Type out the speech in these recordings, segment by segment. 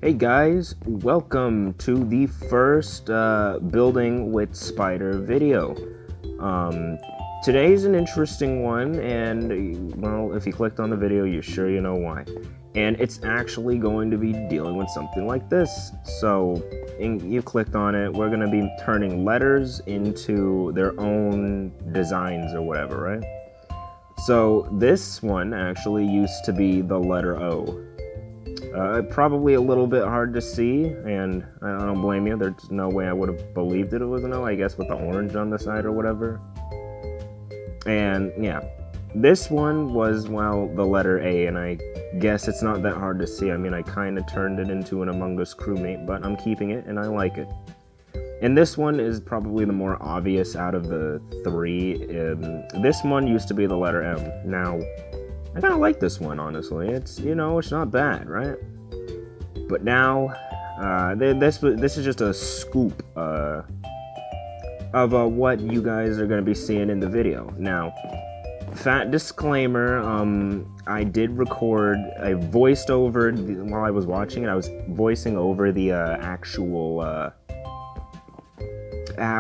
Hey guys, welcome to the first Building with Spider video. Today's an interesting one, and well, if you clicked on the video, you're sure you know why. And it's actually going to be dealing with something like this. So, you clicked on it, we're going to be turning letters into their own designs or whatever, right? So, this one actually used to be the letter O. Probably a little bit hard to see, and I don't blame you. There's no way I would have believed it was an O, I guess, with the orange on the side or whatever. And yeah, this one was, well, the letter A, and I guess it's not that hard to see. I mean, I kind of turned it into an Among Us crewmate, but I'm keeping it, and I like it. And this one is probably the more obvious out of the three. This one used to be the letter M. Now, I kind of like this one, honestly. It's, it's not bad, right? But now, this is just a scoop of what you guys are going to be seeing in the video. Now, fat disclaimer, I did record, I voiced over, while I was watching it, I was voicing over the actual,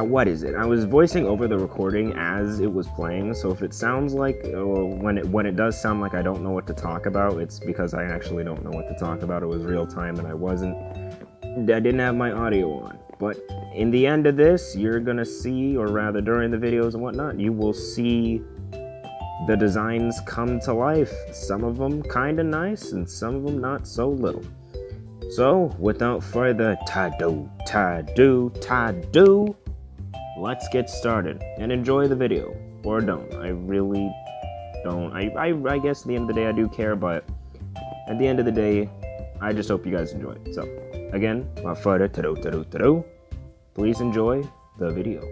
what is it? I was voicing over the recording as it was playing, so if it sounds like, or when it does sound like I don't know what to talk about, it's because I actually don't know what to talk about. It was real time and I didn't have my audio on. But in the end of this, you're gonna see, or rather during the videos and whatnot, you will see the designs come to life. Some of them kinda nice, and some of them not so little. So, without further ado, let's get started and enjoy the video, or don't. I really don't. I guess at the end of the day I do care, but at the end of the day, I just hope you guys enjoy it. So, again, without further ado, please enjoy the video.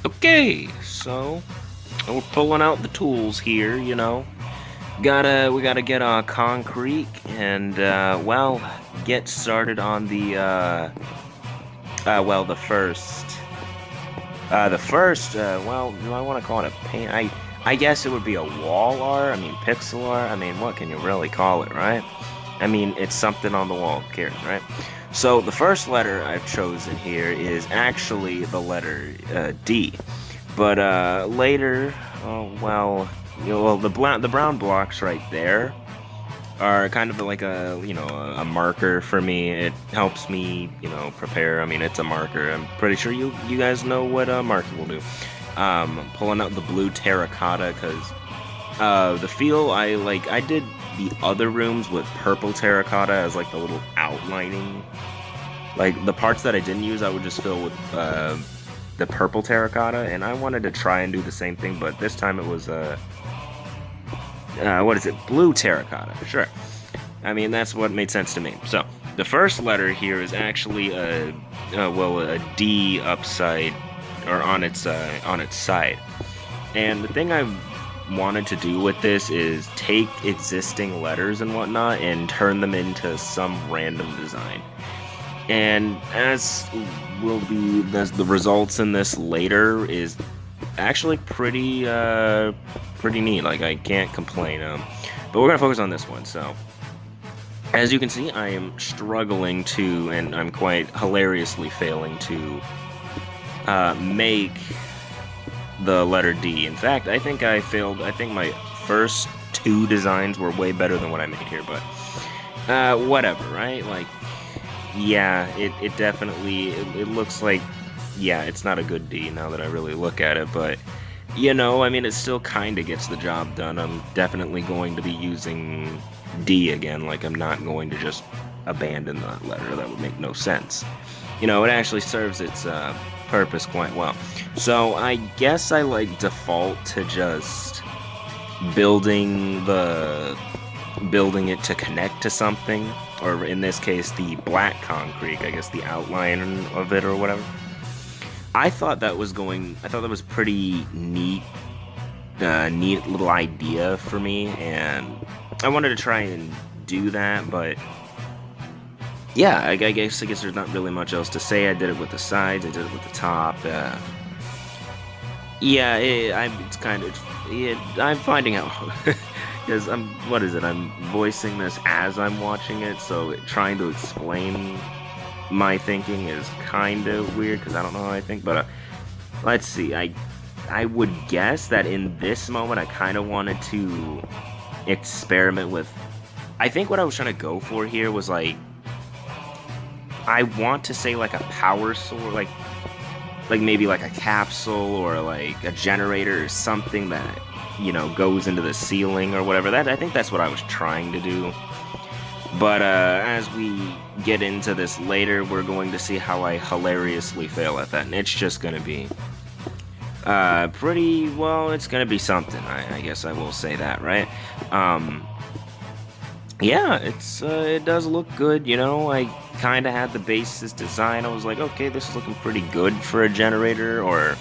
Okay, so we're pulling out the tools here, we gotta get our concrete and, well, get started on the, well, the first, well, do I want to call it a paint? I guess it would be a wall art, pixel art, what can you really call it, right? It's something on the wall, who cares, right? So, the first letter I've chosen here is actually the letter, D. But, later, the brown blocks right there are kind of like a marker for me. It helps me, prepare. it's a marker. I'm pretty sure you guys know what a marker will do. Pulling out the blue terracotta because the feel I did the other rooms with purple terracotta as like the little outlining. Like the parts that I didn't use, I would just fill with the purple terracotta, and I wanted to try and do the same thing, but this time it was what is it? Blue terracotta. Sure. That's what made sense to me. So, the first letter here is actually a D upside, or on its side. And the thing I wanted to do with this is take existing letters and whatnot and turn them into some random design. And as the results in this later is actually pretty neat. I can't complain. But we're gonna focus on this one. So, as you can see, I am struggling to, and I'm quite hilariously failing to make the letter D. In fact, I think I failed. I think my first two designs were way better than what I made here. But whatever, right? Yeah, it definitely it looks like. Yeah, it's not a good D now that I really look at it, but, it still kind of gets the job done. I'm definitely going to be using D again, I'm not going to just abandon that letter. That would make no sense. It actually serves its purpose quite well. So, I guess I default to just building it to connect to something, or in this case, the black concrete, I guess the outline of it or whatever. I thought that was pretty neat little idea for me, and I wanted to try and do that, but yeah, I guess there's not really much else to say. I did it with the sides, I did it with the top. Yeah, I'm finding out Because what is it? I'm voicing this as I'm watching it, so trying to explain my thinking is kind of weird because I don't know how I think. But let's see. I would guess that in this moment, I kind of wanted to experiment with. I think what I was trying to go for here was like, I want to say like a power source, like maybe like a capsule or like a generator or something that, you know, goes into the ceiling or whatever. I think that's what I was trying to do. But as we get into this later, we're going to see how I hilariously fail at that, and it's just going to be pretty, well, it's going to be something. I guess I will say that, right? Yeah, it does look good, you know. I kind of had the basis design. I was like, okay, this is looking pretty good for a generator or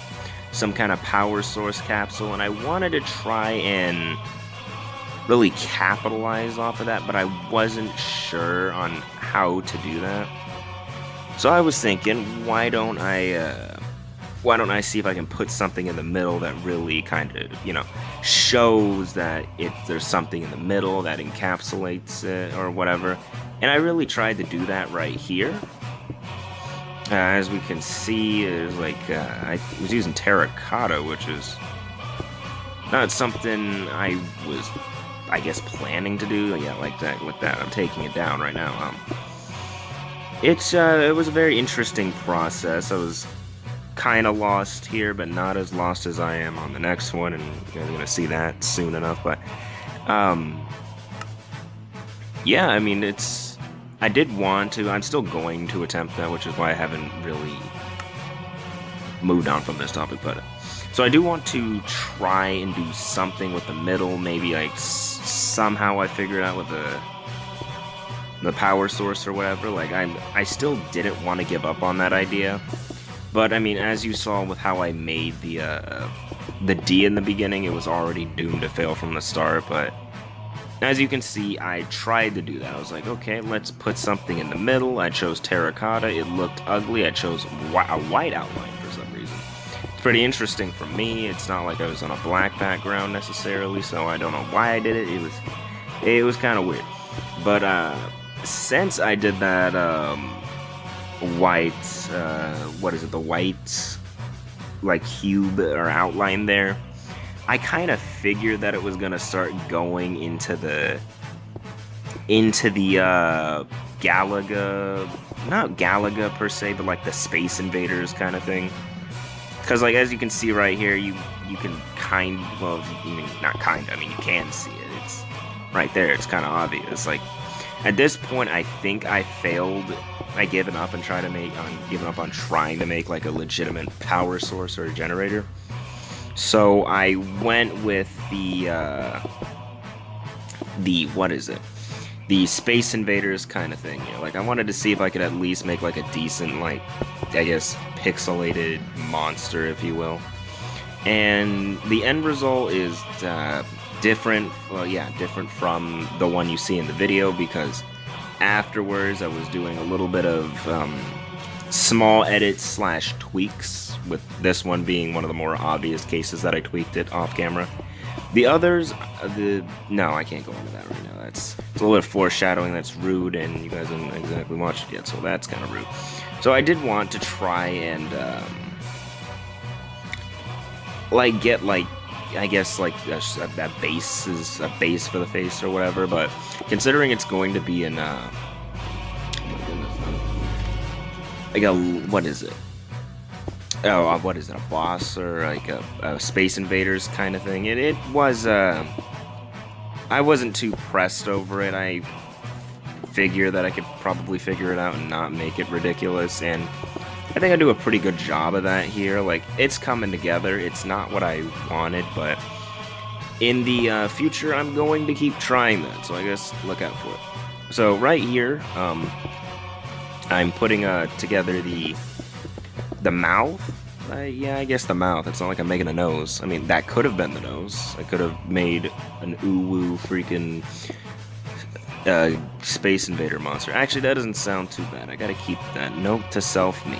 some kind of power source capsule, and I wanted to try and really capitalize off of that, but I wasn't sure on how to do that. So I was thinking, why don't I see if I can put something in the middle that really kind of, you know, shows that there's something in the middle that encapsulates it or whatever. And I really tried to do that right here. As we can see, there's like, I was using terracotta, which is not something I was, I guess, planning to do. Yeah, like that, with that. I'm taking it down right now. It was a very interesting process. I was kind of lost here, but not as lost as I am on the next one, and you guys are gonna see that soon enough. But yeah, I mean, I did want to. I'm still going to attempt that, which is why I haven't really moved on from this topic. But so I do want to try and do something with the middle. Maybe like somehow I figure it out with the power source or whatever. Like I still didn't want to give up on that idea. But, I mean, as you saw with how I made the D in the beginning, it was already doomed to fail from the start. But as you can see, I tried to do that. I was like, okay, let's put something in the middle. I chose terracotta. It looked ugly. I chose a white outline for some reason. It's pretty interesting for me. It's not like I was on a black background necessarily, so I don't know why I did it. It was kind of weird. But since I did that white, what is it, the white, like, cube or outline there, I kind of figured that it was gonna start going into the Galaga, not Galaga per se, but like the Space Invaders kind of thing. Because, like, as you can see right here, you can well, I mean, not kind of, I mean, you can see it. It's right there. It's kind of obvious. Like, at this point, I think I failed. I given up on trying to make like a legitimate power source or a generator. So I went with the what is it? The Space Invaders kind of thing. You know, like, I wanted to see if I could at least make like a decent, like, I guess, pixelated monster, if you will. And the end result is different. Well, yeah, different from the one you see in the video, because afterwards I was doing a little bit of small edits / tweaks, with this one being one of the more obvious cases that I tweaked it off camera. The others, no, I can't go into that right now. It's a little bit of foreshadowing that's rude, and you guys haven't exactly watched it yet, so that's kind of rude. So I did want to try and like get, like, I guess, like, a base for the face or whatever. But considering it's going to be in oh my goodness, like what is it? Oh, what is it? A boss or like a Space Invaders kind of thing? It was I wasn't too pressed over it. I figure that I could probably figure it out and not make it ridiculous, and I think I do a pretty good job of that here. Like, it's coming together. It's not what I wanted, but in the future, I'm going to keep trying that, so I guess look out for it. So right here, I'm putting together the mouth. Yeah, I guess the mouth. It's not like I'm making a nose. I mean, that could have been the nose. I could have made an ooh-woo freaking Space Invader monster. Actually, that doesn't sound too bad. I gotta keep that note to self me.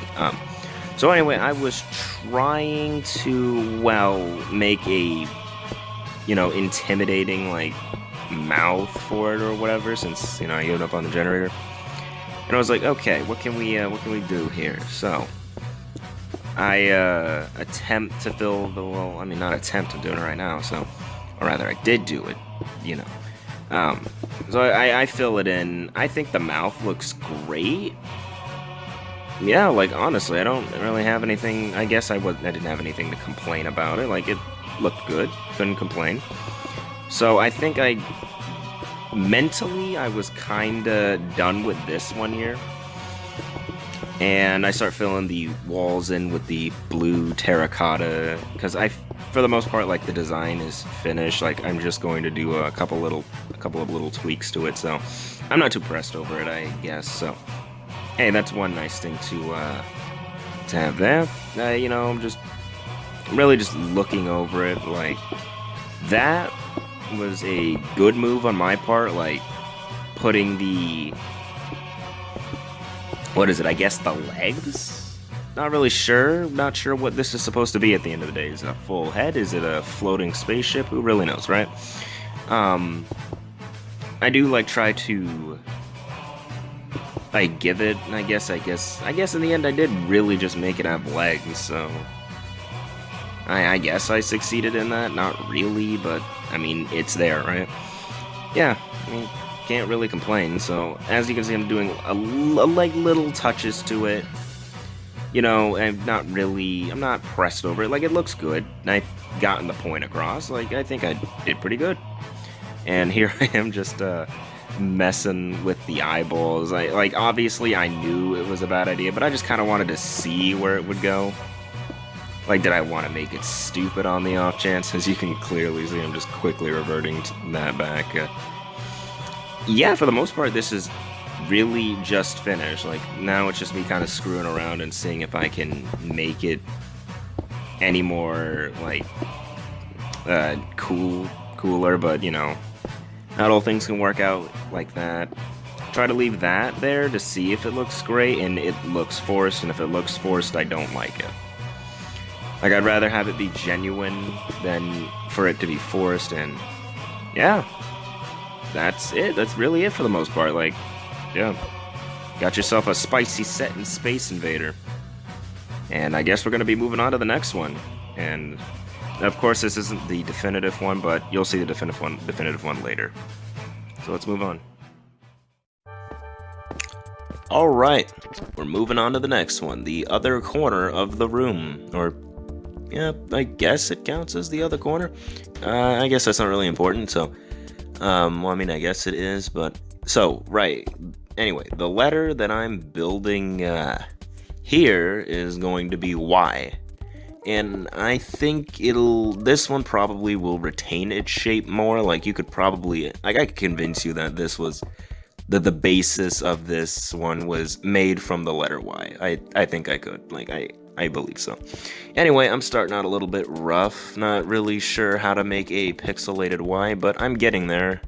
So anyway, I was trying to, well, make a, you know, intimidating, like, mouth for it or whatever, since, I gave it up on the generator. And I was like, okay, what can we do here? So I attempt to fill the, well, I mean, not attempt, I'm doing it right now, so, or rather, I did do it, So I fill it in. I think the mouth looks great. Yeah, like, honestly, I don't really have anything, I guess I didn't have anything to complain about it. Like, it looked good, couldn't complain. So I think mentally, I was kinda done with this one here. And I start filling the walls in with the blue terracotta, because for the most part, like, the design is finished. Like, I'm just going to do a couple of little tweaks to it, so I'm not too pressed over it, I guess. So, hey, that's one nice thing to have there. I'm just really just looking over it. Like, that was a good move on my part. Like, putting the, what is it? I guess the legs? Not really sure. Not sure what this is supposed to be at the end of the day. Is it a full head? Is it a floating spaceship? Who really knows, right? I do, like, try to, like, give it, I guess in the end I did really just make it have legs, so I guess I succeeded in that. Not really, but, I mean, it's there, right? Yeah, I mean, can't really complain. So, as you can see, I'm doing like, little touches to it. I'm not pressed over it. Like, it looks good, and I've gotten the point across. Like, I think I did pretty good. And here I am just, messing with the eyeballs. Obviously, I knew it was a bad idea, but I just kind of wanted to see where it would go. Like, did I want to make it stupid on the off chance? As you can clearly see, I'm just quickly reverting that back. Yeah, for the most part, this is really just finished. Like, now it's just me kind of screwing around and seeing if I can make it any more, like, cooler, but, not all things can work out like that. Try to leave that there to see if it looks great, and it looks forced, and if it looks forced, I don't like it. Like, I'd rather have it be genuine than for it to be forced, and yeah, that's it. That's really it for the most part. Like, yeah, got yourself a spicy set in Space Invader. And I guess we're going to be moving on to the next one. And, of course, this isn't the definitive one, but you'll see the definitive one later. So let's move on. Alright, we're moving on to the next one. The other corner of the room. Or, yeah, I guess it counts as the other corner. I guess that's not really important, so... well, I mean, I guess it is, but... So, right. Anyway, the letter that I'm building here is going to be Y. And I think this one probably will retain its shape more. Like, you could probably... Like, I could convince you that this was... That the basis of this one was made from the letter Y. I think I could. Like, I believe so. Anyway, I'm starting out a little bit rough. Not really sure how to make a pixelated Y, but I'm getting there.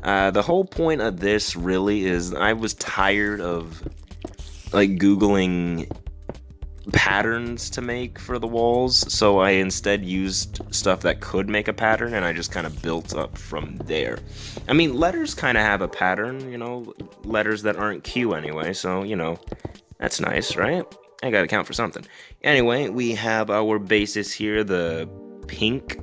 The whole point of this really is I was tired of, like, Googling patterns to make for the walls, so I instead used stuff that could make a pattern, and I just kind of built up from there. I mean, letters kind of have a pattern, letters that aren't Q anyway, so, that's nice, right? I gotta count for something. Anyway, we have our basis here, the pink.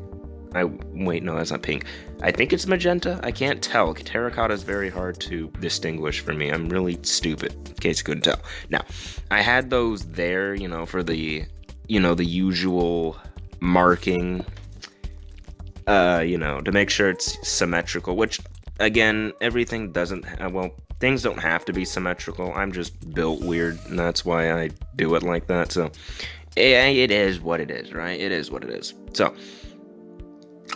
Wait, no, that's not pink. I think it's magenta. I can't tell. Terracotta is very hard to distinguish for me. I'm really stupid, in case you couldn't tell. Now, I had those there, for the, the usual marking, to make sure it's symmetrical, which, again, everything doesn't, things don't have to be symmetrical. I'm just built weird, and that's why I do it like that. So, it is what it is, right? It is what it is. So,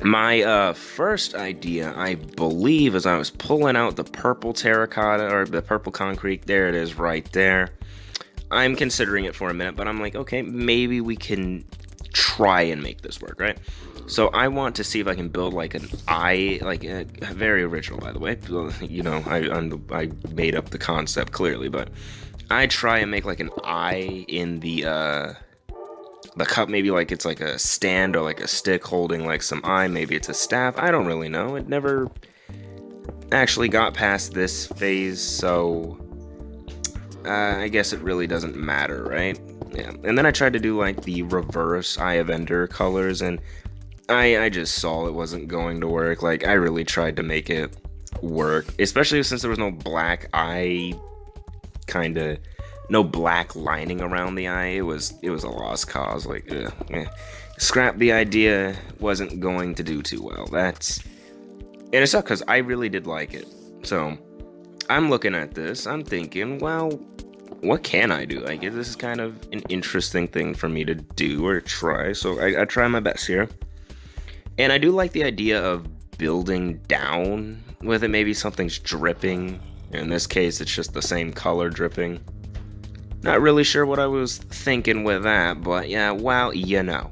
my first idea, I believe, is I was pulling out the purple terracotta, or the purple concrete. There it is, right there. I'm considering it for a minute, but I'm like, okay, maybe we can try and make this work, right? So I want to see if I can build like an eye, like very original, by the way. I made up the concept clearly, but I try and make like an eye in the cup. Maybe like it's like a stand or like a stick holding like some eye. Maybe it's a staff. I don't really know. It never actually got past this phase, so I guess it really doesn't matter, right? Yeah, and then I tried to do like the reverse Eye of Ender colors, and I just saw it wasn't going to work. Like, I really tried to make it work, especially since there was no black eye, kind of, no black lining around the eye. It was a lost cause. Like, scrap the idea, wasn't going to do too well. And it sucked because I really did like it. So I'm looking at this, I'm thinking, well, what can I do? I guess this is kind of an interesting thing for me to do or try. So I try my best here. And I do like the idea of building down with it. Maybe something's dripping. In this case, it's just the same color dripping. Not really sure what I was thinking with that, but yeah, well, you know.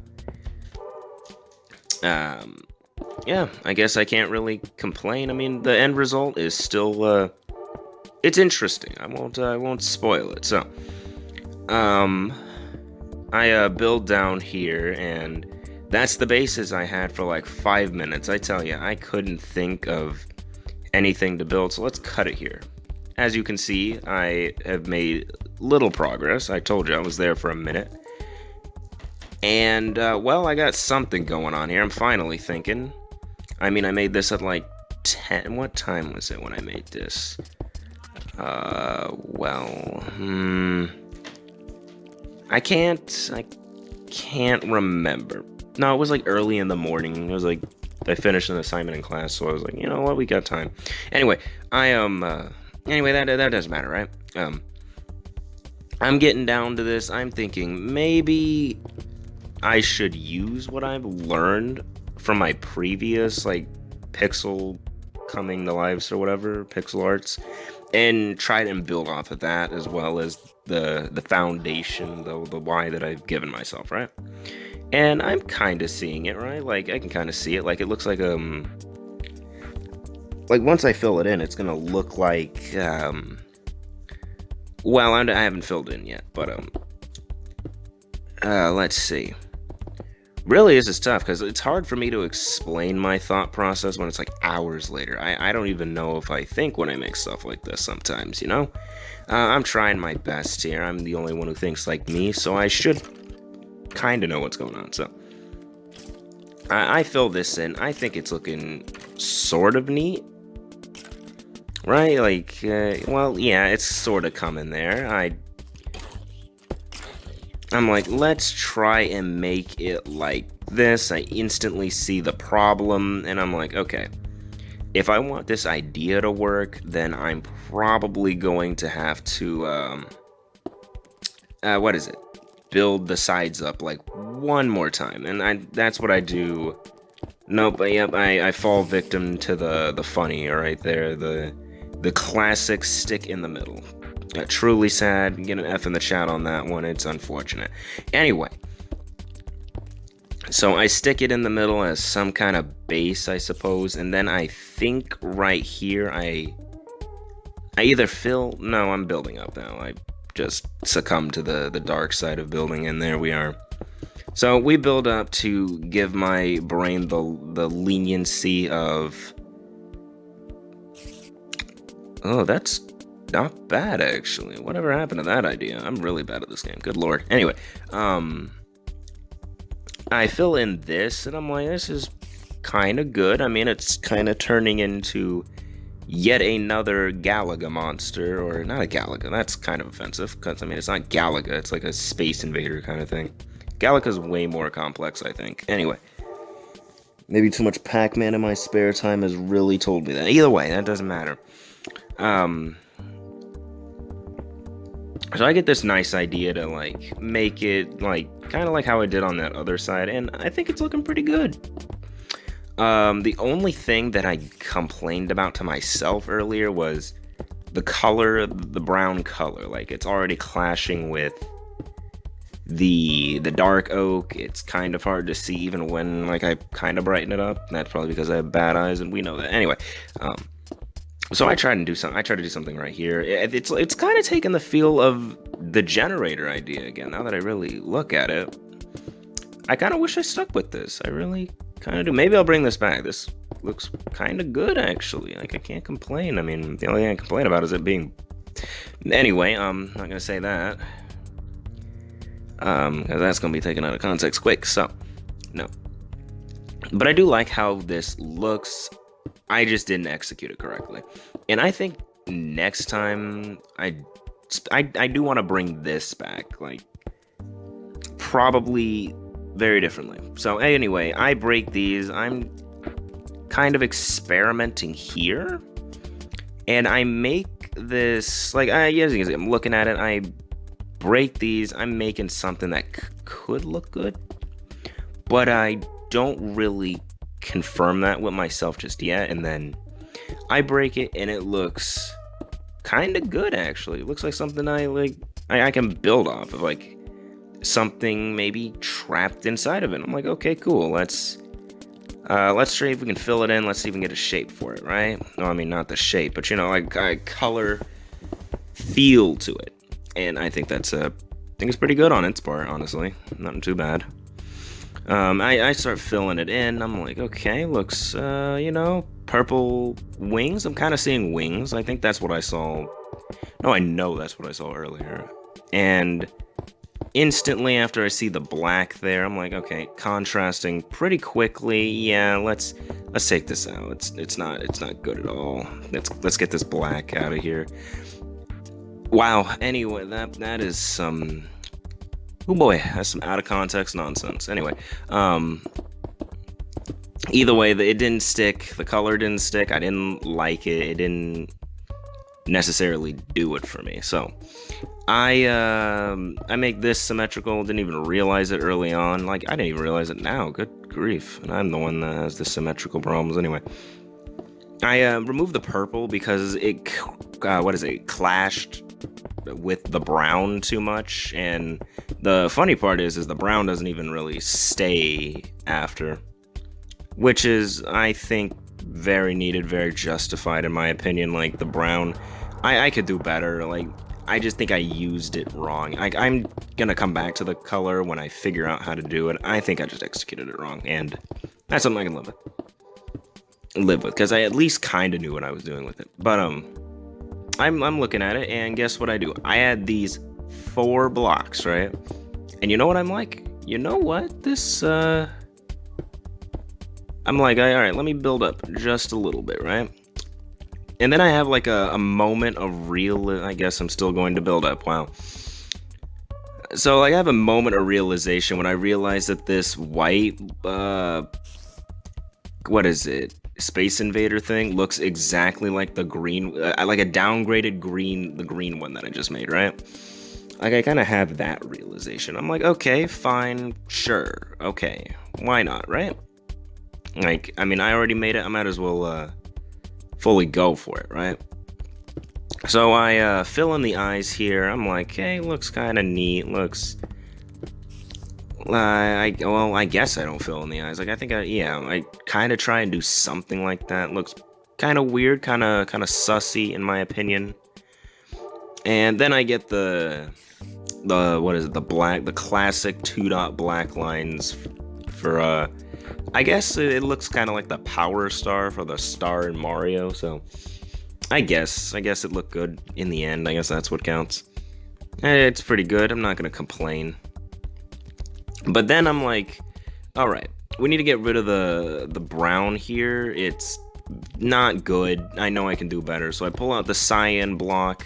Yeah, I guess I can't really complain. I mean, the end result is still, it's interesting. I won't spoil it. So, I build down here, and that's the basis I had for like 5 minutes. I tell you, I couldn't think of anything to build, so let's cut it here. As you can see, I have made little progress. I told you I was there for a minute. And, well, I got something going on here. I'm finally thinking. I mean, I made this at like 10. What time was it when I made this? Well, I can't remember. No, it was like early in the morning. It was like, I finished an assignment in class, so I was like, you know what, we got time. Anyway, anyway, that doesn't matter, right? I'm getting down to this. I'm thinking maybe I should use what I've learned from my previous, like, pixel coming to lives or whatever, pixel arts, and try and build off of that, as well as the foundation, the why that I've given myself, right? And I'm kind of seeing it, right? Like, I can kind of see it. Like, it looks like, once I fill it in, it's gonna look like, well, I haven't filled in yet, but, let's see. Really, this is tough, because it's hard for me to explain my thought process when it's, like, hours later. I don't even know if I think when I make stuff like this sometimes, you know? I'm trying my best here. I'm the only one who thinks like me, so I should kind of know what's going on, so. I fill this in. I think it's looking sort of neat. Right? Like, well, yeah, it's sort of coming there. I'm like, let's try and make it like this. I instantly see the problem, and I'm like, okay, if I want this idea to work, then I'm probably going to have to, what is it? Build the sides up, like, one more time. And that's what I do. Nope, yep, I fall victim to the funny right there, the classic stick in the middle. Truly sad. Get an F in the chat on that one. It's unfortunate. Anyway, so I stick it in the middle as some kind of base, I suppose, and then I think right here I either fill. No, I'm building up now. I just succumbed to the dark side of building, and there we are. So we build up to give my brain the leniency of. Oh, that's not bad, actually. Whatever happened to that idea? I'm really bad at this game. Good lord. Anyway, I fill in this, and I'm like, this is kind of good. I mean, it's kind of turning into yet another Galaga monster, or not a Galaga. That's kind of offensive, because, I mean, it's not Galaga. It's like a Space Invader kind of thing. Galaga's way more complex, I think. Anyway, maybe too much Pac-Man in my spare time has really told me that. Either way, that doesn't matter. So I get this nice idea to, like, make it, like, kind of like how I did on that other side, and I think it's looking pretty good. The only thing that I complained about to myself earlier was the color, the brown color. Like, it's already clashing with the dark oak. It's kind of hard to see even when, like, I kind of brighten it up. That's probably because I have bad eyes, and we know that. Anyway, so I tried to do something right here. It's kind of taken the feel of the generator idea again. Now that I really look at it, I kind of wish I stuck with this. I really kind of do. Maybe I'll bring this back. This looks kind of good, actually. Like, I can't complain. I mean, the only thing I complain about is it being... Anyway, not gonna say that. Because that's gonna be taken out of context quick, so... No. But I do like how this looks. I just didn't execute it correctly. And I think next time, I do want to bring this back, like, probably very differently. So anyway, I break these. I'm kind of experimenting here. And I make this, like, as you can see, I'm looking at it, I break these. I'm making something that could look good. But I don't really confirm that with myself just yet, and then I break it and it looks kind of good, actually. It looks like something I can build off of, like something maybe trapped inside of it. I'm like, okay, cool, let's see if we can fill it in. Let's see if we can get a shape for it, right? No, I mean, not the shape, but, you know, like a color feel to it. And I think that's I think it's pretty good on its part, honestly. Nothing too bad. I start filling it in. I'm like, okay, looks, you know, purple wings. I'm kind of seeing wings. I think that's what I saw. No, I know that's what I saw earlier. And instantly after I see the black there, I'm like, okay, contrasting pretty quickly. Yeah, let's take this out. It's not good at all. Let's get this black out of here. Wow. Anyway, that is some. Oh boy, that's some out of context nonsense. Anyway, either way, it didn't stick. The color didn't stick. I didn't like it. It didn't necessarily do it for me. So I make this symmetrical. Didn't even realize it early on. Like, I didn't even realize it now. Good grief. And I'm the one that has the symmetrical problems. Anyway, I removed the purple because it clashed with the brown too much, and the funny part is the brown doesn't even really stay after, which is, I think, very needed, very justified in my opinion. Like, the brown, I could do better. Like, I just think I used it wrong. I'm gonna come back to the color when I figure out how to do it. I think I just executed it wrong, and that's something I can live with, because I at least kind of knew what I was doing with it. But I'm looking at it, and guess what I do? I add these 4 blocks, right? And you know what I'm like? You know what? This, I'm like, all right, let me build up just a little bit, right? And then I have like a moment of I guess I'm still going to build up, wow. So like, I have a moment of realization when I realize that this white, what is it? Space Invader thing looks exactly like the green, like a downgraded green, the green one that I just made, right? Like, I kind of have that realization. I'm like, okay, fine, sure, okay, why not, right? Like, I mean, I already made it, I might as well fully go for it, right? So I fill in the eyes here. I'm like, hey, looks kind of neat, looks... well, I guess I don't fill in the eyes. Like, I think I kind of try and do something like that. Looks kind of weird, kind of sussy in my opinion. And then I get the what is it? The classic 2-dot black lines for I guess it looks kind of like the power star for the star in Mario. So I guess it looked good in the end. I guess that's what counts. It's pretty good. I'm not gonna complain. But then I'm like, all right, we need to get rid of the brown here. It's not good. I know I can do better. So I pull out the cyan block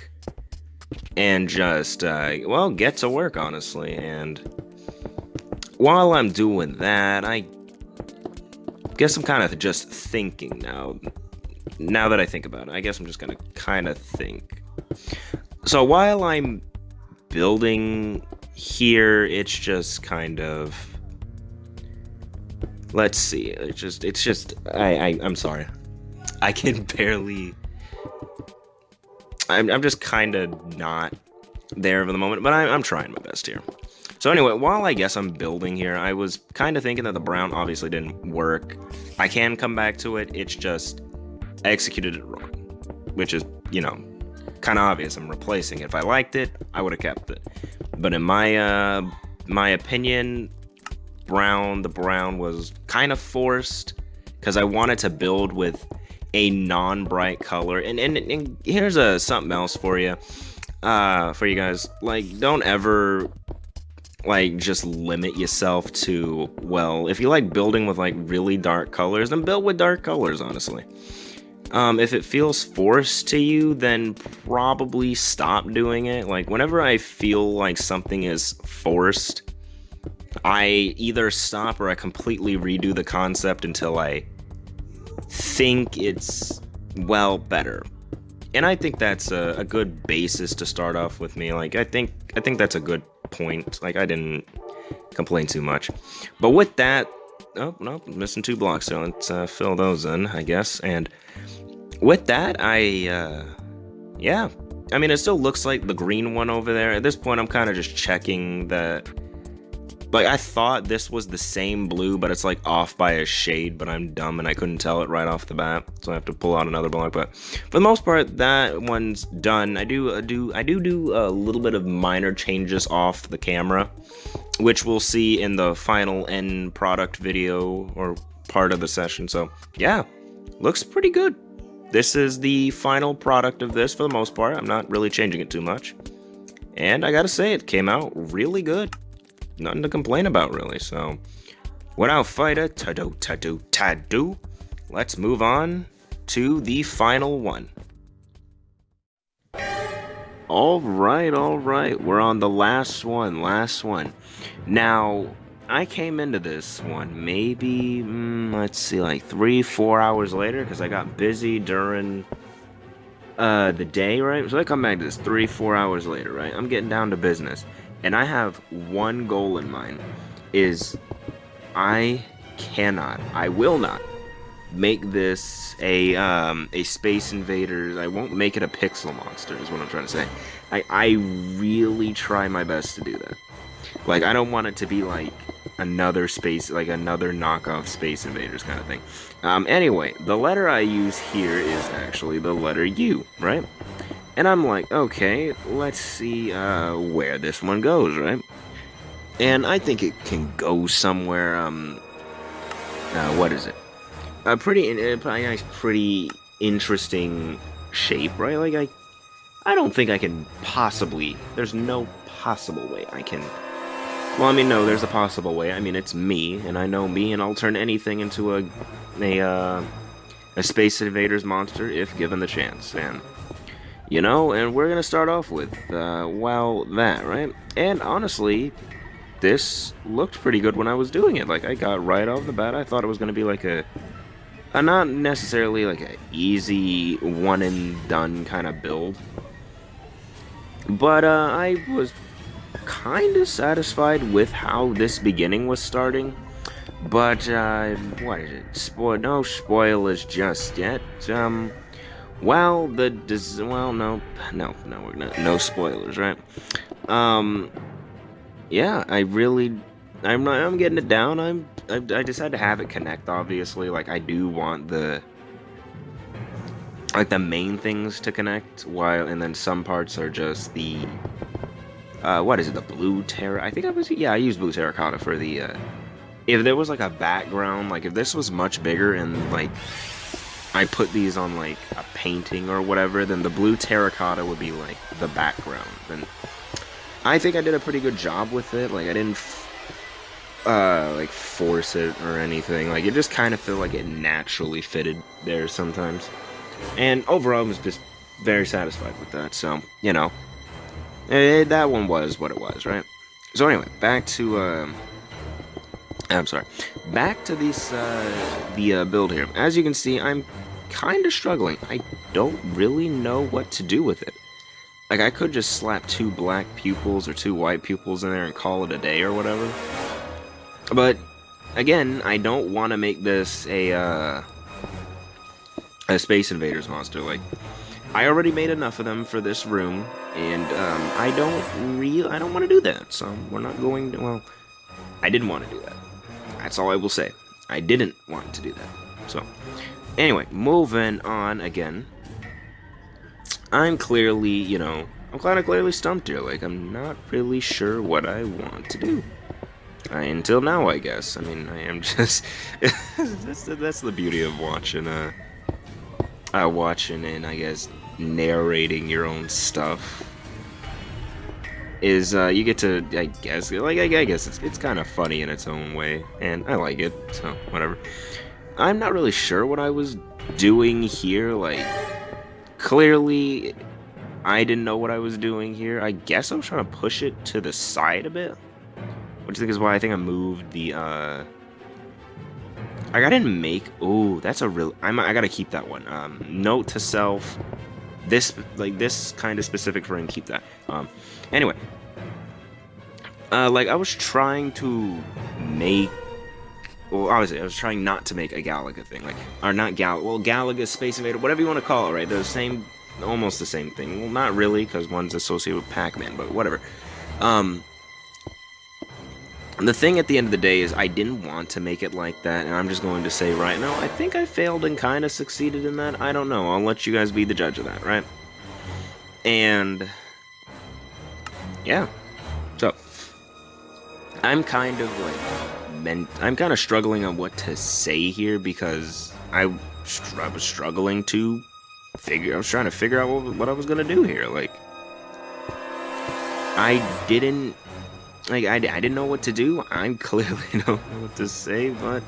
and just, well, get to work, honestly. And while I'm doing that, I guess I'm kind of just thinking now. Now that I think about it, I guess I'm just gonna kind of think. So while I'm building here, it's just kind of, let's see, it's just I'm sorry, I can barely, I'm just kind of not there for the moment, but I'm trying my best here. So anyway, while I guess I'm building here, I was kind of thinking that the brown obviously didn't work. I can come back to it, it's just I executed it wrong, which is, you know, kind of obvious. I'm replacing it. If I liked it, I would have kept it. But in my opinion, the brown was kind of forced, because I wanted to build with a non-bright color. And here's something else for you guys. Like, don't ever like just limit yourself to, well, if you like building with like really dark colors, then build with dark colors, honestly. If it feels forced to you, then probably stop doing it. Like, whenever I feel like something is forced, I either stop or I completely redo the concept until I think it's, well, better. And I think that's a good basis to start off with me. Like, I think that's a good point. Like, I didn't complain too much. But with that, oh, no, missing 2 blocks, so let's fill those in, I guess. And with that, yeah. I mean, it still looks like the green one over there. At this point, I'm kind of just checking that. Like, I thought this was the same blue, but it's like off by a shade, but I'm dumb and I couldn't tell it right off the bat, so I have to pull out another block. But for the most part, that one's done. I do a little bit of minor changes off the camera, which we'll see in the final end product video or part of the session. So yeah, looks pretty good. This is the final product of this for the most part. I'm not really changing it too much, and I gotta say, it came out really good. Nothing to complain about, really. So, without further ado, let's move on to the final one. All right. We're on the last one. Now, I came into this one maybe, let's see, like 3-4 hours later, because I got busy during the day, right? So I come back to this 3-4 hours later, right? I'm getting down to business. And I have one goal in mind, is I will not make this a Space Invaders. I won't make it a pixel monster, is what I'm trying to say. I really try my best to do that. Like, I don't want it to be like another knockoff Space Invaders kind of thing. Anyway, the letter I use here is actually the letter U, right? And I'm like, okay, let's see where this one goes, right? And I think it can go somewhere, what is it? A pretty nice, pretty interesting shape, right? Like, I don't think I can possibly, there's no possible way I can, well, I mean, no, there's a possible way. I mean, it's me, and I know me, and I'll turn anything into a Space Invaders monster if given the chance, and you know, and we're gonna start off with, well, that, right? And honestly, this looked pretty good when I was doing it. Like, I got right off the bat, I thought it was gonna be like a not necessarily like a easy one and done kind of build, but I was kind of satisfied with how this beginning was starting. But what is it? No spoilers just yet. Well, no, we're not. No spoilers, right? Yeah, I'm getting it down. I decided to have it connect. Obviously, like, I do want the main things to connect, and then some parts are just the what is it? The blue I used blue terracotta for the if there was like a background, like if this was much bigger and like I put these on like a painting or whatever, then the blue terracotta would be like the background. And I think I did a pretty good job with it. Like, I didn't like force it or anything. Like, it just kind of felt like it naturally fitted there sometimes. And overall, I was just very satisfied with that. So, you know, that one was what it was, right? So anyway, back to back to this the build here. As you can see, I'm kind of struggling. I don't really know what to do with it. Like, I could just slap 2 black pupils or 2 white pupils in there and call it a day or whatever. But again, I don't want to make this a Space Invaders monster. Like, I already made enough of them for this room, and I don't want to do that. So we're not going to. Well, I didn't want to do that. That's all I will say. I didn't want to do that. So, anyway, moving on again. I'm clearly, I'm kind of clearly stumped here. Like, I'm not really sure what I want to do. Until now, I guess. I mean, I am just that's the beauty of watching and I guess narrating your own stuff is you get to I guess it's kind of funny in its own way, and I like it, so whatever. I'm not really sure what I was doing here. Like, clearly I didn't know what I was doing here. I guess I was trying to push it to the side a bit, which I think is why I think I moved the I didn't make. Oh, that's a real. I gotta keep that one. Note to self. This kind of specific frame. Keep that. Anyway. Like I was trying to make. Well, obviously, I was trying not to make a Galaga thing, like, or not Galaga, Space Invader, whatever you want to call it, right? They're the same, almost the same thing. Well, not really, because one's associated with Pac-Man, but whatever. The thing at the end of the day is I didn't want to make it like that, and I'm just going to say right now, I think I failed and kind of succeeded in that. I don't know. I'll let you guys be the judge of that, right? And yeah, so I'm kind of like I'm kind of struggling on what to say here because I was struggling to I was trying to figure out what I was gonna do here. Like, I didn't know what to do. I clearly don't know what to say, but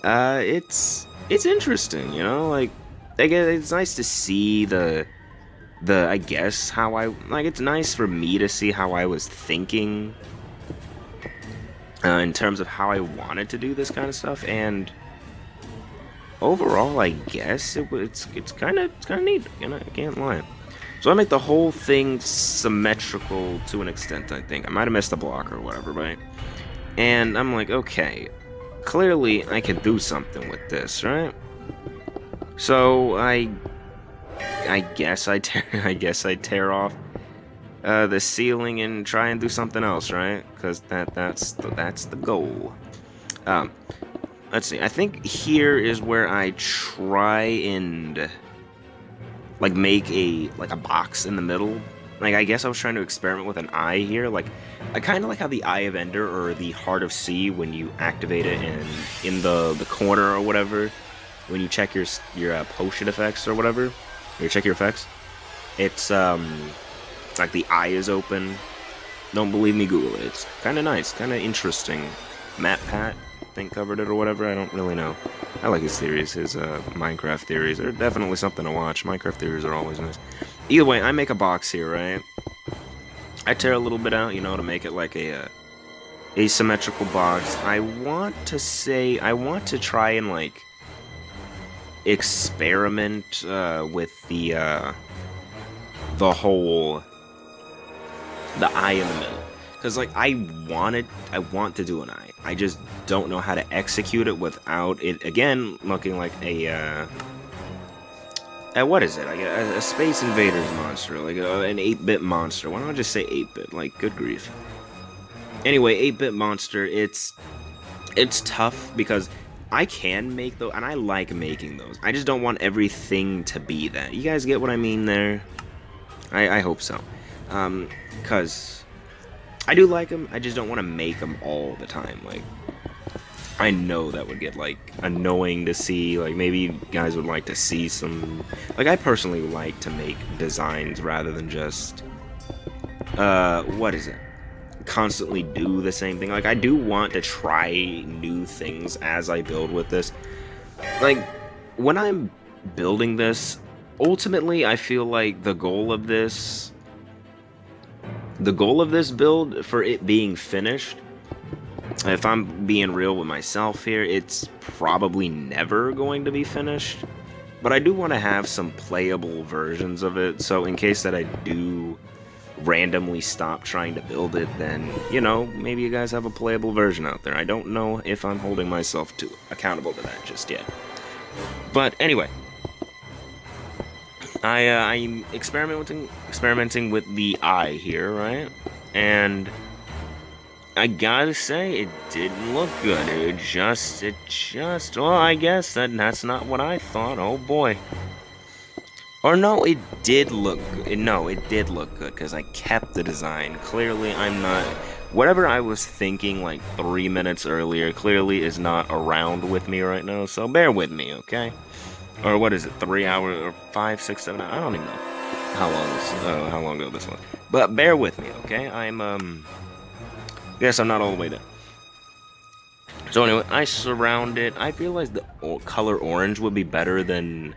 it's interesting, you know. Like, I guess it's nice to see the I guess how it's nice for me to see how I was thinking in terms of how I wanted to do this kind of stuff, and overall, I guess it's kind of neat. You know, I can't lie. So I make the whole thing symmetrical to an extent, I think. I might have missed a block or whatever, right? And I'm like, okay, clearly I can do something with this, right? So I guess I tear off the ceiling and try and do something else, right? Because that's the goal. Let's see. I think here is where I try and like make a box in the middle. Like, I guess I was trying to experiment with an eye here. Like, I kind of like how the Eye of Ender or the Heart of Sea, when you activate it and in the corner or whatever, when you check your potion effects or whatever, or check your effects, it's like the eye is open. Don't believe me, Google it. It's kind of nice, kind of interesting. Matt Pat, I think, covered it or whatever. I don't really know. I like his theories, his Minecraft theories. They're definitely something to watch. Minecraft theories are always nice. Either way, I make a box here, right? I tear a little bit out, you know, to make it like a asymmetrical box. I want to try and like experiment with the eye in the middle. Because, like, I want to do an eye. I just don't know how to execute it without it, again, looking like what is it? Like a Space Invaders monster, like an 8-bit monster. Why don't I just say 8-bit? Like, good grief. Anyway, 8-bit monster, it's tough because I can make those, and I like making those. I just don't want everything to be that. You guys get what I mean there? I hope so. Because I do like them, I just don't want to make them all the time. Like, I know that would get, like, annoying to see. Like, maybe you guys would like to see some... Like, I personally like to make designs rather than just... what is it? Constantly do the same thing. Like, I do want to try new things as I build with this. Like, when I'm building this, ultimately, I feel like the goal of this build, for it being finished, if I'm being real with myself here, it's probably never going to be finished. But I do want to have some playable versions of it, so in case that I do randomly stop trying to build it, then, you know, maybe you guys have a playable version out there. I don't know if I'm holding myself accountable to that just yet. But anyway, I'm experimenting with the eye here, right? And I gotta say, it didn't look good. It just, well, I guess that's not what I thought. Oh boy. Or no, it did look good. No, it did look good, because I kept the design. Clearly, I'm not... whatever I was thinking like 3 minutes earlier clearly is not around with me right now, so bear with me, okay? Or what is it, 3 hours, or 5, 6, 7 hours? I don't even know how long ago this was. But bear with me, okay? Guess I'm not all the way there. So anyway, I surround it. I realized the color orange would be better than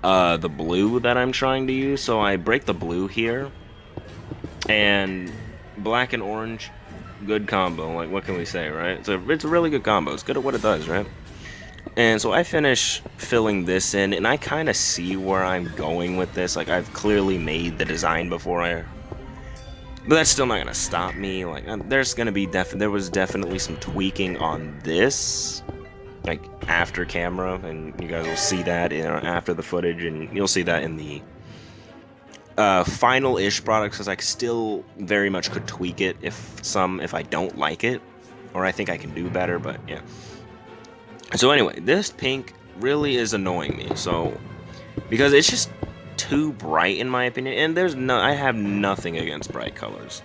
the blue that I'm trying to use, so I break the blue here. And black and orange, good combo. Like, what can we say, right? It's a really good combo. It's good at what it does, right? And so I finish filling this in, and I kind of see where I'm going with this. Like, I've clearly made the design before but that's still not gonna stop me. Like, there's gonna be there was definitely some tweaking on this, like after camera, and you guys will see that after the footage, and you'll see that in the final-ish product, because I still very much could tweak it if I don't like it, or I think I can do better. But yeah. So anyway, this pink really is annoying me. So because it's just too bright in my opinion, and I have nothing against bright colors.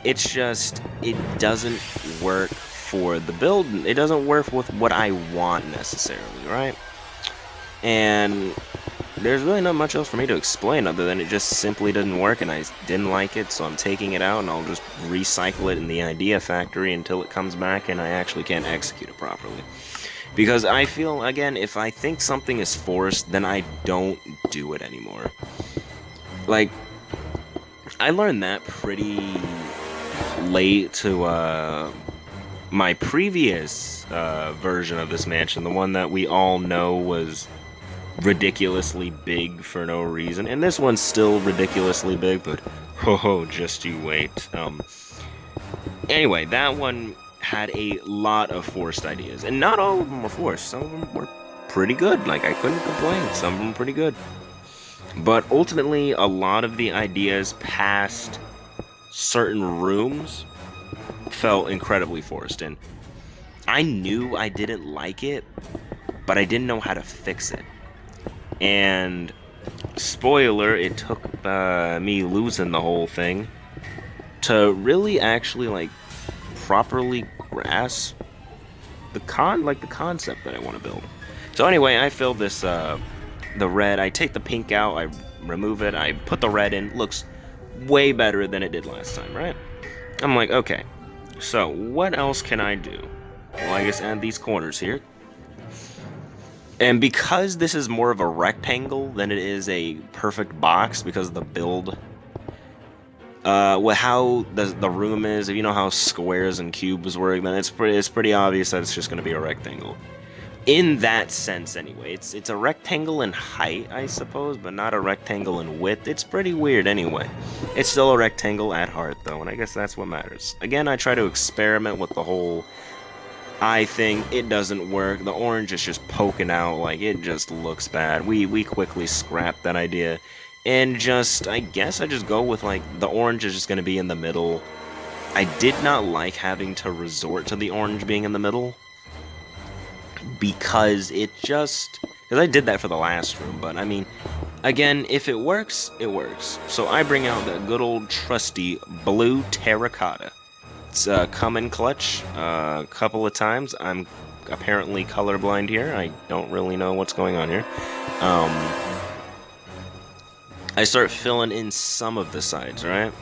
It's just, it doesn't work for the build. It doesn't work with what I want necessarily, right? And there's really not much else for me to explain other than it just simply didn't work, and I didn't like it, so I'm taking it out and I'll just recycle it in the idea factory until it comes back and I actually can't execute it properly. Because I feel, again, if I think something is forced, then I don't do it anymore. Like, I learned that pretty late to my previous version of this mansion, the one that we all know was ridiculously big for no reason. And this one's still ridiculously big, but ho, just you wait. Anyway, that one had a lot of forced ideas, and not all of them were forced. Some of them were pretty good. Like, I couldn't complain. Some of them were pretty good. But ultimately, a lot of the ideas past certain rooms felt incredibly forced, and I knew I didn't like it, but I didn't know how to fix it. And spoiler, it took me losing the whole thing to really actually like properly grasp the concept that I want to build. So anyway, I filled this the red. I take the pink out, I remove it, I put the red in. Looks way better than it did last time, right? I'm like, okay, so what else can I do? Well, I guess add these corners here. And because this is more of a rectangle than it is a perfect box, because of the build, how the room is, if you know how squares and cubes work, then it's pretty obvious that it's just going to be a rectangle. In that sense, anyway. It's a rectangle in height, I suppose, but not a rectangle in width. It's pretty weird anyway. It's still a rectangle at heart, though, and I guess that's what matters. Again, I try to experiment with the whole eye thing. It doesn't work. The orange is just poking out, like, it just looks bad. We quickly scrapped that idea. And I guess I just go with, like, the orange is just going to be in the middle. I did not like having to resort to the orange being in the middle, because because I did that for the last room, but I mean, again, if it works, it works. So I bring out the good old trusty blue terracotta. It's come in clutch a couple of times. I'm apparently colorblind here. I don't really know what's going on here. I start filling in some of the sides, right?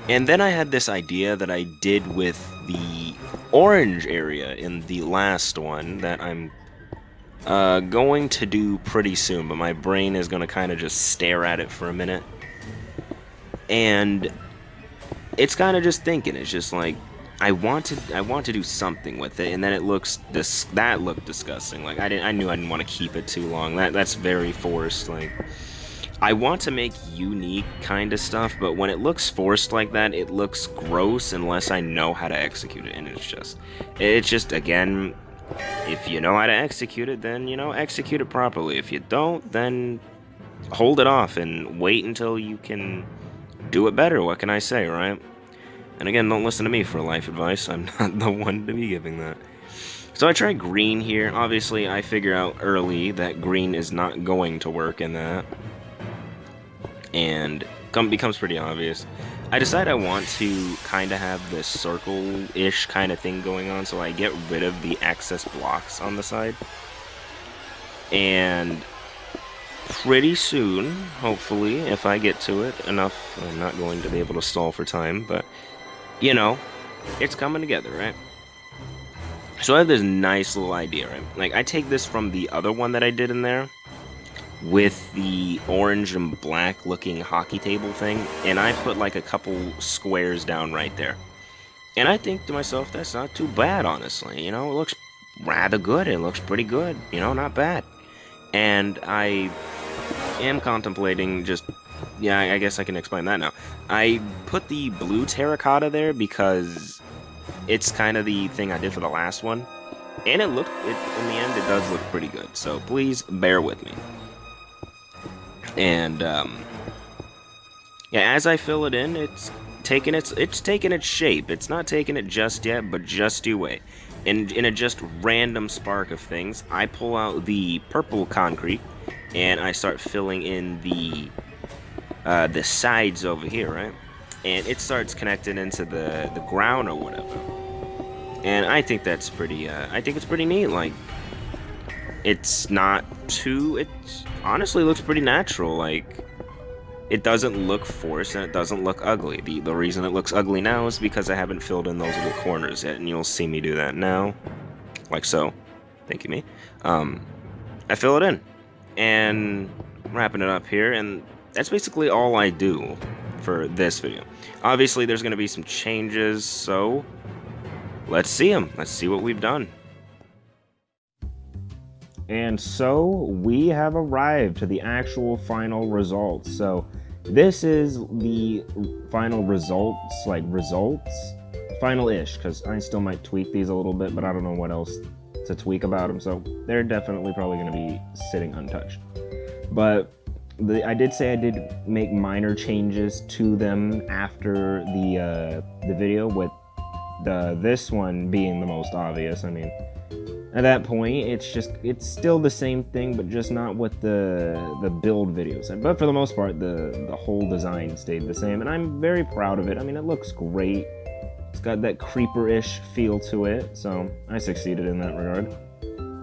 And then I had this idea that I did with the orange area in the last one that I'm going to do pretty soon, but my brain is going to kind of just stare at it for a minute. And it's kind of just thinking, it's just like, I want to do something with it, and then it looks that looked disgusting. Like, I knew I didn't want to keep it too long. That's very forced. Like, I want to make unique kind of stuff, but when it looks forced like that, it looks gross unless I know how to execute it. And it's just again, if you know how to execute it, then execute it properly. If you don't, then hold it off and wait until you can do it better. What can I say, right? And again, don't listen to me for life advice. I'm not the one to be giving that. So I try green here. Obviously, I figure out early that green is not going to work in that. And becomes pretty obvious. I decide I want to kind of have this circle-ish kind of thing going on, so I get rid of the excess blocks on the side. And pretty soon, hopefully, if I get to it enough, I'm not going to be able to stall for time, but, you know, it's coming together, right? So I have this nice little idea, right? Like, I take this from the other one that I did in there, with the orange and black looking hockey table thing, and I put like a couple squares down right there. And I think to myself, that's not too bad, honestly. You know, it looks rather good. It looks pretty good. You know, not bad. And I am contemplating just, yeah, I guess I can explain that now. I put the blue terracotta there because it's kind of the thing I did for the last one. And in the end, it does look pretty good. So please bear with me. And yeah, as I fill it in, it's taking its shape. It's not taking it just yet, but just you wait. And in a just random spark of things, I pull out the purple concrete and I start filling in the sides over here, right? And it starts connecting into the ground or whatever. And I think that's pretty. I think it's pretty neat. Like, it's not too. It honestly looks pretty natural. Like, it doesn't look forced and it doesn't look ugly. The reason it looks ugly now is because I haven't filled in those little corners yet, and you'll see me do that now, like so. Thank you, me. I fill it in, and I'm wrapping it up here, and that's basically all I do for this video. Obviously, there's going to be some changes, so let's see them. Let's see what we've done. And so we have arrived to the actual final results. So this is the final results, final-ish, because I still might tweak these a little bit, but I don't know what else to tweak about them, so they're definitely probably going to be sitting untouched. But I did say I did make minor changes to them after the video, with this one being the most obvious. I mean, at that point, it's still the same thing, but just not what the build videos said. But for the most part, the whole design stayed the same, and I'm very proud of it. I mean, it looks great. It's got that creeper-ish feel to it, so I succeeded in that regard.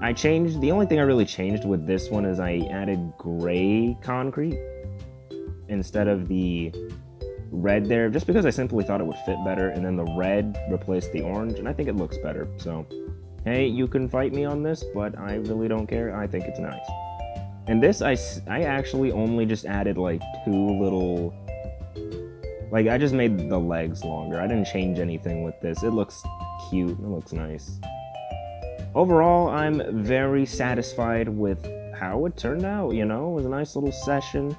The only thing I really changed with this one is I added gray concrete instead of the red there, just because I simply thought it would fit better, and then the red replaced the orange, and I think it looks better, so hey, you can fight me on this, but I really don't care. I think it's nice. And this, I actually only just added like two little, like, I just made the legs longer. I didn't change anything with this. It looks cute. It looks nice. Overall, I'm very satisfied with how it turned out, you know? It was a nice little session.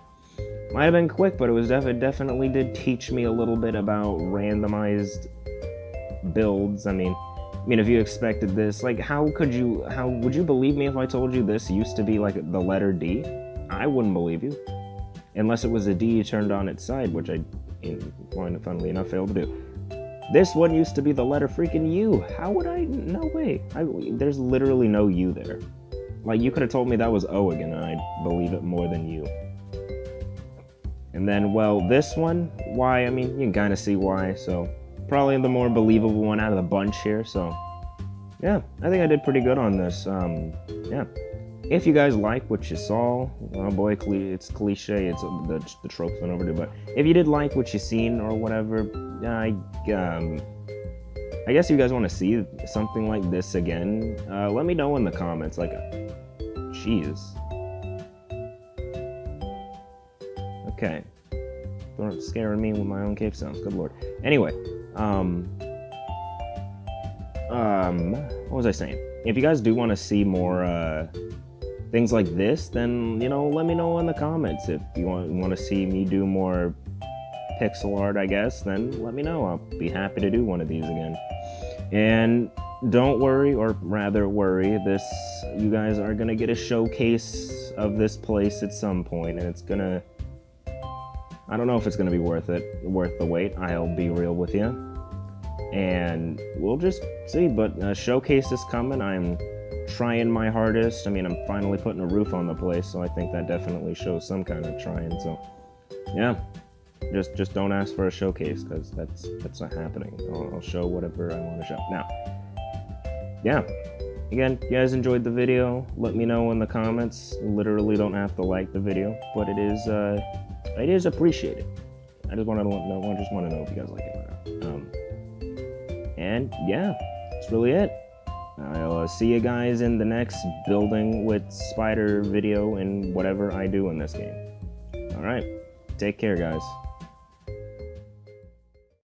Might have been quick, but it definitely did teach me a little bit about randomized builds. I mean, if you expected this, like, how would you believe me if I told you this used to be like the letter D? I wouldn't believe you. Unless it was a D turned on its side, which I, funnily enough, failed to do. This one used to be the letter freaking U. How would I? No way. There's literally no U there. Like, you could have told me that was O again, and I'd believe it more than U. And then, well, this one, why? I mean, you can kind of see why, so probably the more believable one out of the bunch here, so yeah, I think I did pretty good on this. Yeah. If you guys like what you saw, oh boy, it's cliche, it's the trope's been overdue, but if you did like what you seen or whatever, I guess if you guys want to see something like this again, let me know in the comments. Like, jeez. Okay. Don't scaring me with my own cave sounds, good lord. Anyway, what was I saying? If you guys do want to see more, things like this, then, you know, let me know in the comments. If you want to see me do more pixel art, I guess, then let me know. I'll be happy to do one of these again. And don't worry, or rather worry, you guys are gonna get a showcase of this place at some point, and it's gonna, I don't know if it's gonna be worth the wait. I'll be real with you, and we'll just see. But a showcase is coming. I'm trying my hardest. I mean, I'm finally putting a roof on the place, so I think that definitely shows some kind of trying. So yeah, Just don't ask for a showcase, because that's not happening. I'll show whatever I want to show. Now, yeah. Again, if you guys enjoyed the video, let me know in the comments. You literally don't have to like the video, but it is appreciated. I just want to know. I just want to know if you guys like it or not. And yeah, that's really it. I'll see you guys in the next building with spider video and whatever I do in this game. All right, take care, guys.